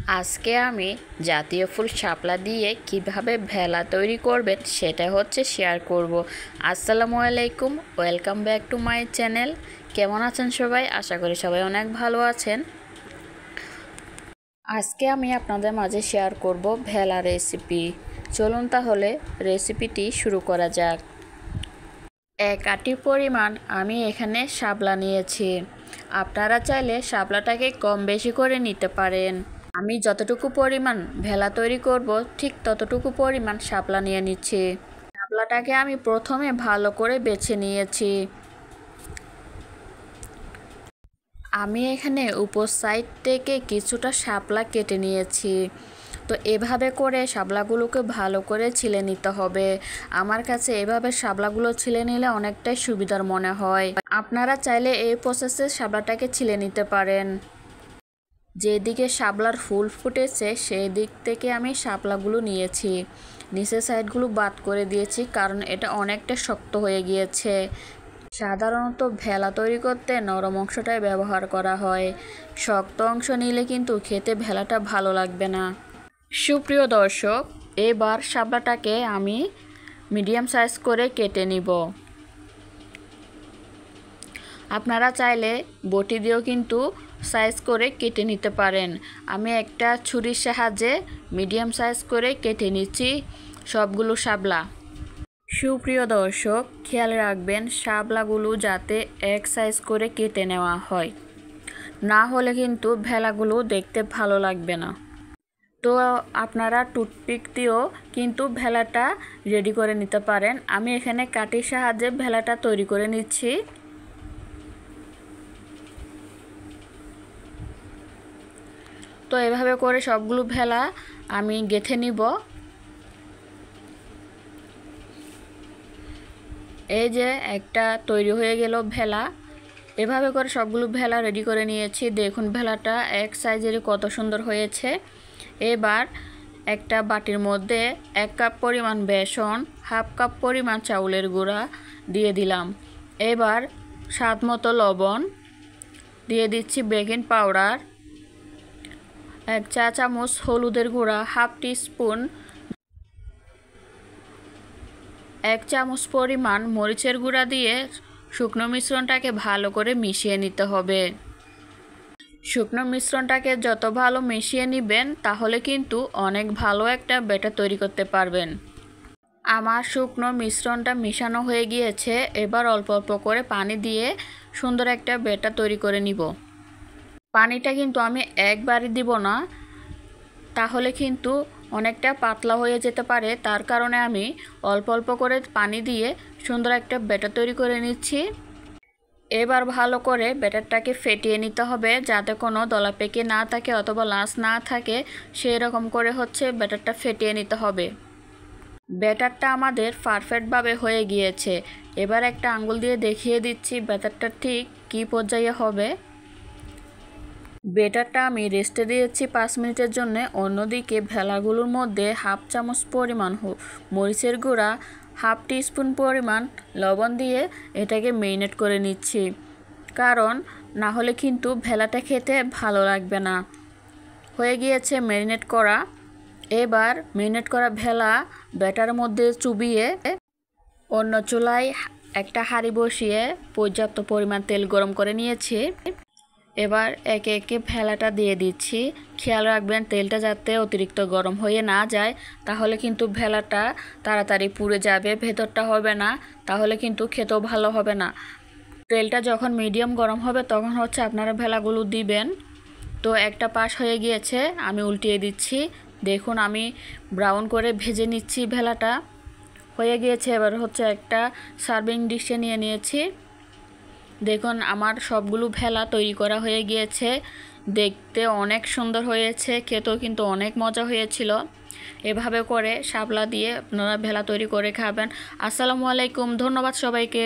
আজকে আমি জাতীয় ফুল শাপলা দিয়ে কিভাবে ভেলা তৈরি করবেন সেটা শেয়ার করব। আসসালামু আলাইকুম, welcome back to my channel. কেমন আছেন সবাই? আশা করি সবাই অনেক ভালো আছেন। আজকে আমি আপনাদের মাঝে শেয়ার করব ভেলা রেসিপি। চলুন তাহলে রেসিপিটি শুরু করা যাক। 1 আটি পরিমাণ আমি এখানে শাপলা নিয়েছি। আপনারা চাইলে শাপলাটাকে কম বেশি করে নিতে পারেন। আমি যতটুকু পরিমাণ ভেলা তৈরি করব ঠিক ততটুকু পরিমাণ শাপলা নিয়ে নিচ্ছি। শাপলাটাকে আমি প্রথমে ভালো করে বেছে নিয়েছি। আমি এখানে উপর সাইড থেকে কিছুটা শাপলা কেটে নিয়েছি। তো এভাবে করে শাপলাগুলোকে ভালো করে ছিলে নিতে হবে। আমার কাছে এভাবে শাপলাগুলো ছিলে নিলে অনেকটাই সুবিধার মনে হয়। আপনারা চাইলে এই প্রসেসে শাপলাটাকে ছিলে নিতে পারেন। যেদিকে শাপলার ফুল ফুটেছে সেই দিক থেকে আমি শাপলাগুলো নিয়েছি, নিচের সাইডগুলো বাদ করে দিয়েছি কারণ এটা অনেকটা শক্ত হয়ে গিয়েছে। সাধারণত ভেলা তৈরি করতে নরম অংশটাই ব্যবহার করা হয়। শক্ত অংশ নিলে কিন্তু খেতে ভেলাটা ভালো লাগবে না। সুপ্রিয় দর্শক, এবার শাপলাটাকে আমি মিডিয়াম সাইজ করে কেটে নিব। আপনারা চাইলে বটি দিয়েও কিন্তু সাইজ করে কেটে নিতে পারেন। আমি একটা ছুরির সাহায্যে মিডিয়াম সাইজ করে কেটে নিচ্ছি সবগুলো শাপলা। সুপ্রিয় দর্শক, খেয়াল রাখবেন শাপলাগুলো যাতে এক সাইজ করে কেটে নেওয়া হয়, না হলে কিন্তু ভেলাগুলো দেখতে ভালো লাগবে না। তো আপনারা টুথপিক দিয়েও কিন্তু ভেলাটা রেডি করে নিতে পারেন। আমি এখানে কাঠির সাহায্যে ভেলাটা তৈরি করে নিচ্ছি। তো এভাবে করে সবগুলো ভেলা আমি গেঁথে নিব। এই যে একটা তৈরি হয়ে গেল ভেলা। এভাবে করে সবগুলো ভেলা রেডি করে নিয়েছি। দেখুন ভেলাটা এক সাইজের কত সুন্দর হয়েছে। এবার একটা বাটির মধ্যে 1 কাপ পরিমাণ বেসন, হাফ কাপ পরিমাণ চাউলের গুঁড়া দিয়ে দিলাম। এবার স্বাদ মতো লবণ দিয়ে দিচ্ছি, বেকিং পাউডার 1 চা চামচ, হলুদের গুঁড়া হাফ টিস্পুন, 1 চামচ পরিমাণ মরিচের গুঁড়া দিয়ে শুকনো মিশ্রণটাকে ভালো করে মিশিয়ে নিতে হবে। শুকনো মিশ্রণটাকে যত ভালো মিশিয়ে নেবেন তাহলে কিন্তু অনেক ভালো একটা ব্যাটার তৈরি করতে পারবেন। আমার শুকনো মিশ্রণটা মিশানো হয়ে গিয়েছে। এবার অল্প অল্প করে পানি দিয়ে সুন্দর একটা ব্যাটার তৈরি করে নিব। পানিটা কিন্তু আমি একবারই দিব না, তাহলে কিন্তু অনেকটা পাতলা হয়ে যেতে পারে। তার কারণে আমি অল্প অল্প করে পানি দিয়ে সুন্দর একটা ব্যাটার তৈরি করে নিচ্ছি। এবার ভালো করে ব্যাটারটাকে ফেটিয়ে নিতে হবে যাতে কোনো দলা পেকে না থাকে অথবা লাঞ্চ না থাকে। সেই রকম করে ব্যাটারটা ফেটিয়ে নিতে হবে। ব্যাটারটা আমাদের পারফেক্টভাবে হয়ে গিয়েছে। এবার একটা আঙ্গুল দিয়ে দেখিয়ে দিচ্ছি ব্যাটারটা ঠিক কী পর্যায়ে হবে। ব্যাটারটা আমি রেস্টে দিয়েছি 5 মিনিটের জন্য। অন্যদিকে ভেলাগুলোর মধ্যে হাফ চামচ পরিমাণ মরিচের গুঁড়া, হাফ টিস্পুন পরিমাণ লবণ দিয়ে এটাকে মেরিনেট করে নিচ্ছি, কারণ না হলে কিন্তু ভেলাটা খেতে ভালো লাগবে না। হয়ে গিয়েছে মেরিনেট করা। এবার মেরিনেট করা ভেলা ব্যাটারের মধ্যে চুবিয়ে অন্য চুলায় একটা হাঁড়ি বসিয়ে পর্যাপ্ত পরিমাণ তেল গরম করে নিয়েছি। এবার একে একে ভেলাটা দিয়ে দিচ্ছি। খেয়াল রাখবেন তেলটা যাতে অতিরিক্ত গরম হয়ে না যায়, তাহলে কিন্তু ভেলাটা তাড়াতাড়ি পুড়ে যাবে, ভেতরটা হবে না, তাহলে কিন্তু খেতেও ভালো হবে না। তেলটা যখন মিডিয়াম গরম হবে তখন আপনারা ভেলাগুলো দিবেন। তো একটা পাশ হয়ে গিয়েছে, আমি উল্টিয়ে দিচ্ছি। দেখুন আমি ব্রাউন করে ভেজে নিচ্ছি ভেলাটা। হয়ে গিয়েছে। এবার একটা সার্ভিং ডিশে নিয়ে নিয়েছি। দেখুন আমার সবগুলো ভেলা তৈরি করা হয়ে গিয়েছে। দেখতে অনেক সুন্দর হয়েছে, খেতেও কিন্তু অনেক মজা হয়েছিল। এভাবে করে শাপলা দিয়ে আপনারা ভেলা তৈরি করে খাবেন। আসসালামু আলাইকুম, ধন্যবাদ সবাইকে।